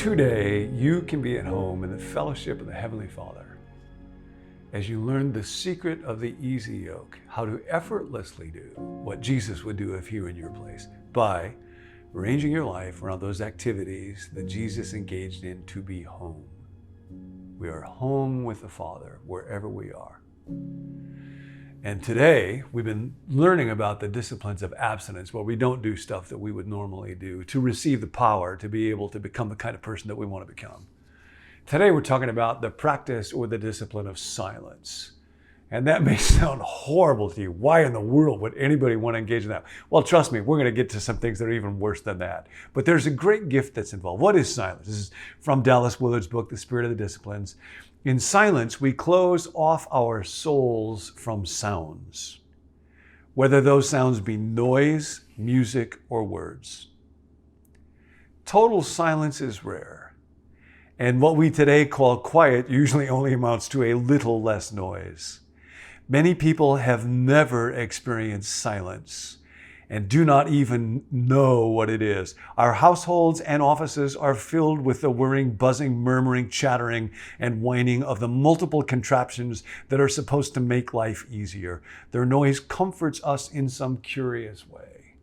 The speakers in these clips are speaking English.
Today, you can be at home in the fellowship of the Heavenly Father as you learn the secret of the easy yoke, how to effortlessly do what Jesus would do if he were in your place, by arranging your life around those activities that Jesus engaged in to be home. We are home with the Father wherever we are. And today, we've been learning about the disciplines of abstinence, where we don't do stuff that we would normally do to receive the power to be able to become the kind of person that we want to become. Today, we're talking about the practice or the discipline of silence. And that may sound horrible to you. Why in the world would anybody want to engage in that? Well, trust me, we're going to get to some things that are even worse than that. But there's a great gift that's involved. What is silence? This is from Dallas Willard's book, The Spirit of the Disciplines. In silence, we close off our souls from sounds, whether those sounds be noise, music, or words. Total silence is rare, and what we today call quiet usually only amounts to a little less noise. Many people have never experienced silence and do not even know what it is. Our households and offices are filled with the whirring, buzzing, murmuring, chattering, and whining of the multiple contraptions that are supposed to make life easier. Their noise comforts us in some curious way.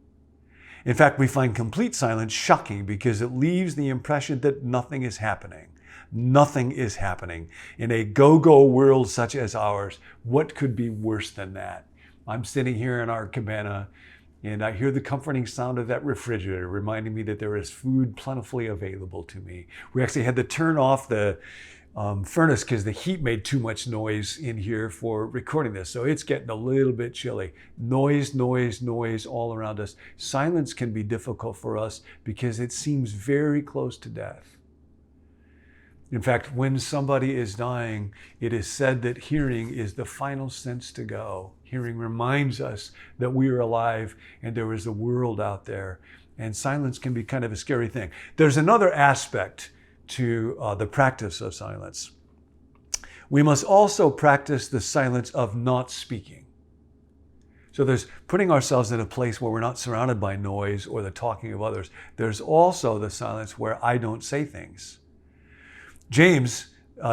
In fact, we find complete silence shocking because it leaves the impression that nothing is happening. Nothing is happening. In a go-go world such as ours, what could be worse than that? I'm sitting here in our cabana, and I hear the comforting sound of that refrigerator reminding me that there is food plentifully available to me. We actually had to turn off the furnace because the heat made too much noise in here for recording this. So it's getting a little bit chilly. Noise, noise, noise all around us. Silence can be difficult for us because it seems very close to death. In fact, when somebody is dying, it is said that hearing is the final sense to go. Hearing reminds us that we are alive and there is a world out there. And silence can be kind of a scary thing. There's another aspect to the practice of silence. We must also practice the silence of not speaking. So there's putting ourselves in a place where we're not surrounded by noise or the talking of others. There's also the silence where I don't say things. James,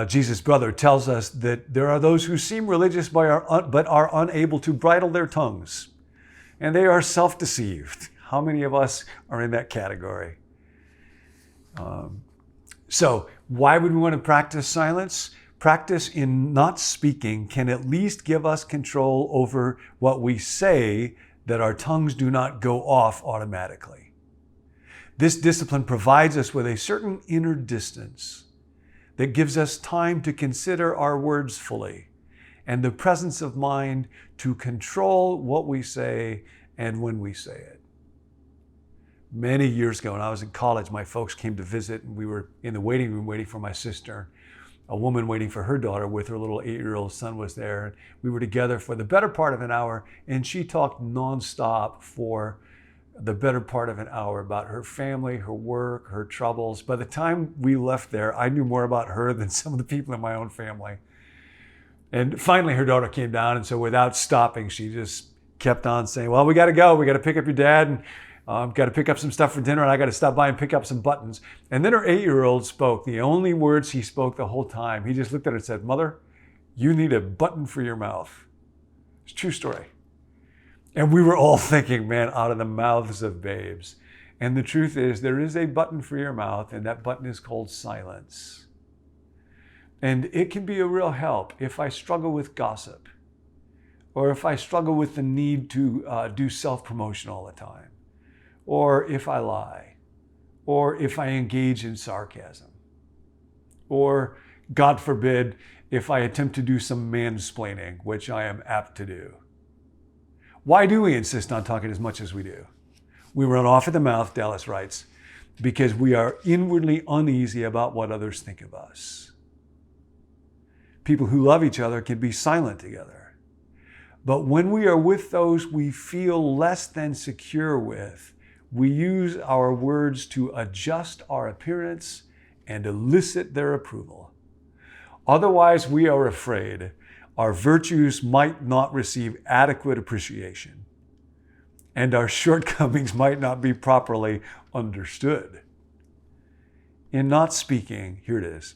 Jesus' brother, tells us that there are those who seem religious but are unable to bridle their tongues, and they are self-deceived. How many of us are in that category? So why would we want to practice silence? Practice in not speaking can at least give us control over what we say, that our tongues do not go off automatically. This discipline provides us with a certain inner distance that gives us time to consider our words fully and the presence of mind to control what we say and when we say it. Many years ago, when I was in college, my folks came to visit, and we were in the waiting room waiting for my sister. A woman waiting for her daughter with her little 8-year-old son was there. We were together for the better part of an hour, and she talked nonstop for the better part of an hour about her family, her work, her troubles. By the time we left there, I knew more about her than some of the people in my own family. And finally, her daughter came down, and so without stopping, she just kept on saying, well, we got to go. We got to pick up your dad, and got to pick up some stuff for dinner, and I got to stop by and pick up some buttons. And then her 8-year-old spoke, the only words he spoke the whole time. He just looked at her and said, Mother, you need a button for your mouth. It's a true story. And we were all thinking, man, out of the mouths of babes. And the truth is, there is a button for your mouth, and that button is called silence. And it can be a real help if I struggle with gossip, or if I struggle with the need to do self-promotion all the time, or if I lie, or if I engage in sarcasm, or, God forbid, if I attempt to do some mansplaining, which I am apt to do. Why do we insist on talking as much as we do? We run off at the mouth, Dallas writes, because we are inwardly uneasy about what others think of us. People who love each other can be silent together. But when we are with those we feel less than secure with, we use our words to adjust our appearance and elicit their approval. Otherwise, we are afraid our virtues might not receive adequate appreciation, and our shortcomings might not be properly understood. In not speaking, here it is.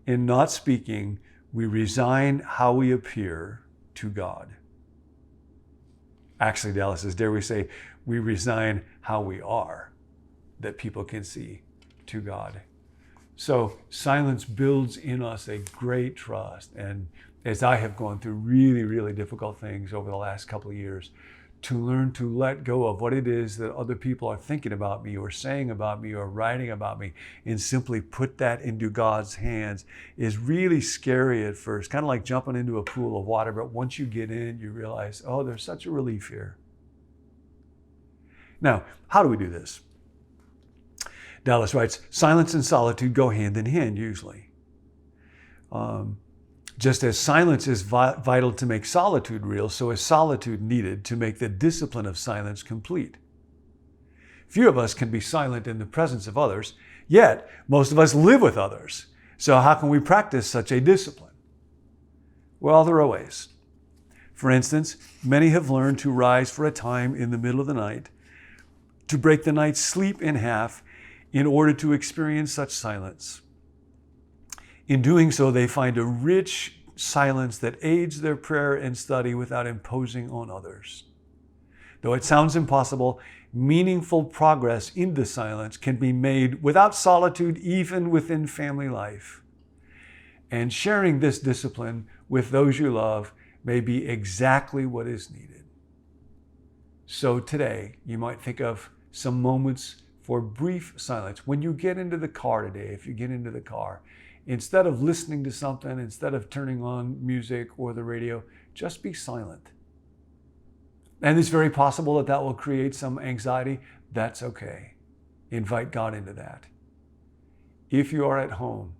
In not speaking, we resign how we appear to God. Actually, Dallas says, dare we say, we resign how we are, that people can see, to God. So silence builds in us a great trust. And as I have gone through really, really difficult things over the last couple of years, to learn to let go of what it is that other people are thinking about me or saying about me or writing about me and simply put that into God's hands is really scary at first, kind of like jumping into a pool of water. But once you get in, you realize, oh, there's such a relief here. Now, how do we do this? Dallas writes, silence and solitude go hand in hand usually. Just as silence is vital to make solitude real, so is solitude needed to make the discipline of silence complete. Few of us can be silent in the presence of others, yet most of us live with others. So how can we practice such a discipline? Well, there are ways. For instance, many have learned to rise for a time in the middle of the night, to break the night's sleep in half in order to experience such silence. In doing so, they find a rich silence that aids their prayer and study without imposing on others. Though it sounds impossible, meaningful progress in the silence can be made without solitude, even within family life. And sharing this discipline with those you love may be exactly what is needed. So today, you might think of some moments for brief silence. When you get into the car today, if you get into the car, instead of listening to something, instead of turning on music or the radio, just be silent. And it's very possible that that will create some anxiety. That's okay. Invite God into that. If you are at home,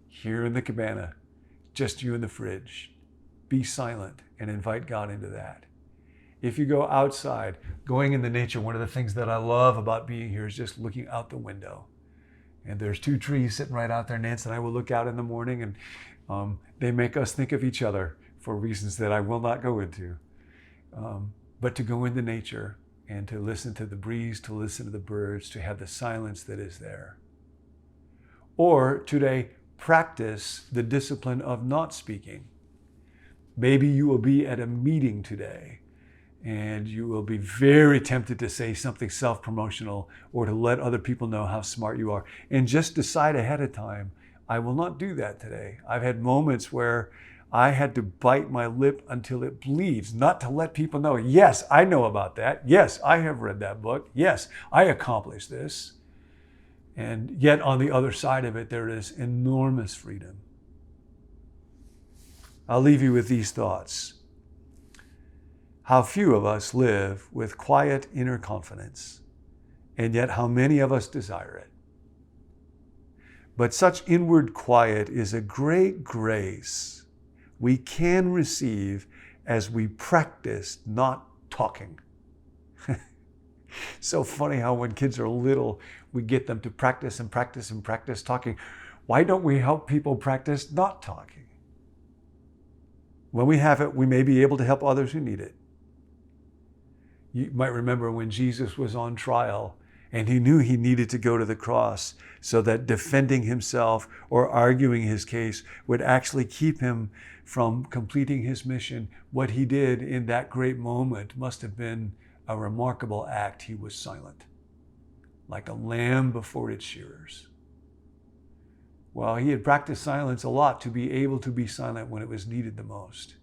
here in the cabana, just you in the fridge, be silent and invite God into that. If you go outside, going into nature, one of the things that I love about being here is just looking out the window. And there's 2 trees sitting right out there. Nance and I will look out in the morning, and they make us think of each other for reasons that I will not go into. But to go into nature and to listen to the breeze, to listen to the birds, to have the silence that is there. Or today, practice the discipline of not speaking. Maybe you will be at a meeting today, and you will be very tempted to say something self-promotional or to let other people know how smart you are. And just decide ahead of time, I will not do that today. I've had moments where I had to bite my lip until it bleeds, not to let people know, yes, I know about that. Yes, I have read that book. Yes, I accomplished this. And yet on the other side of it, there is enormous freedom. I'll leave you with these thoughts. How few of us live with quiet inner confidence, and yet how many of us desire it. But such inward quiet is a great grace we can receive as we practice not talking. So funny how when kids are little, we get them to practice and practice and practice talking. Why don't we help people practice not talking? When we have it, we may be able to help others who need it. You might remember when Jesus was on trial and he knew he needed to go to the cross so that defending himself or arguing his case would actually keep him from completing his mission. What he did in that great moment must have been a remarkable act. He was silent, like a lamb before its shearers. Well, he had practiced silence a lot to be able to be silent when it was needed the most.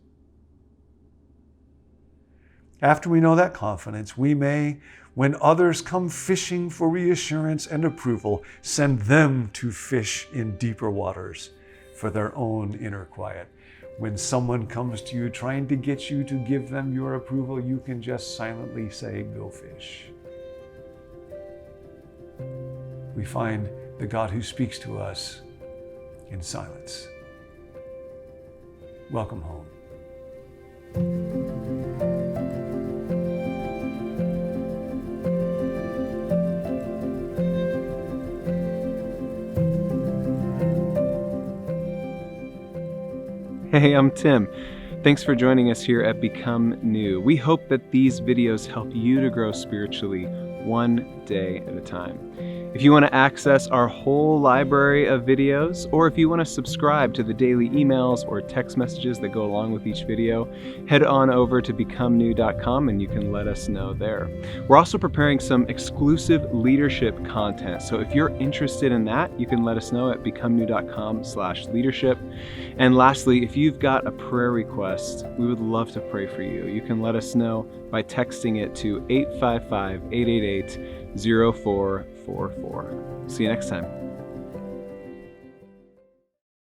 After we know that confidence, we may, when others come fishing for reassurance and approval, send them to fish in deeper waters for their own inner quiet. When someone comes to you trying to get you to give them your approval, you can just silently say, go fish. We find the God who speaks to us in silence. Welcome home. Hey, I'm Tim. Thanks for joining us here at Become New. We hope that these videos help you to grow spiritually one day at a time. If you want to access our whole library of videos, or if you want to subscribe to the daily emails or text messages that go along with each video, head on over to becomenew.com and you can let us know there. We're also preparing some exclusive leadership content. So if you're interested in that, you can let us know at becomenew.com/leadership. And lastly, if you've got a prayer request, we would love to pray for you. You can let us know by texting it to 855-888-0444. See you next time.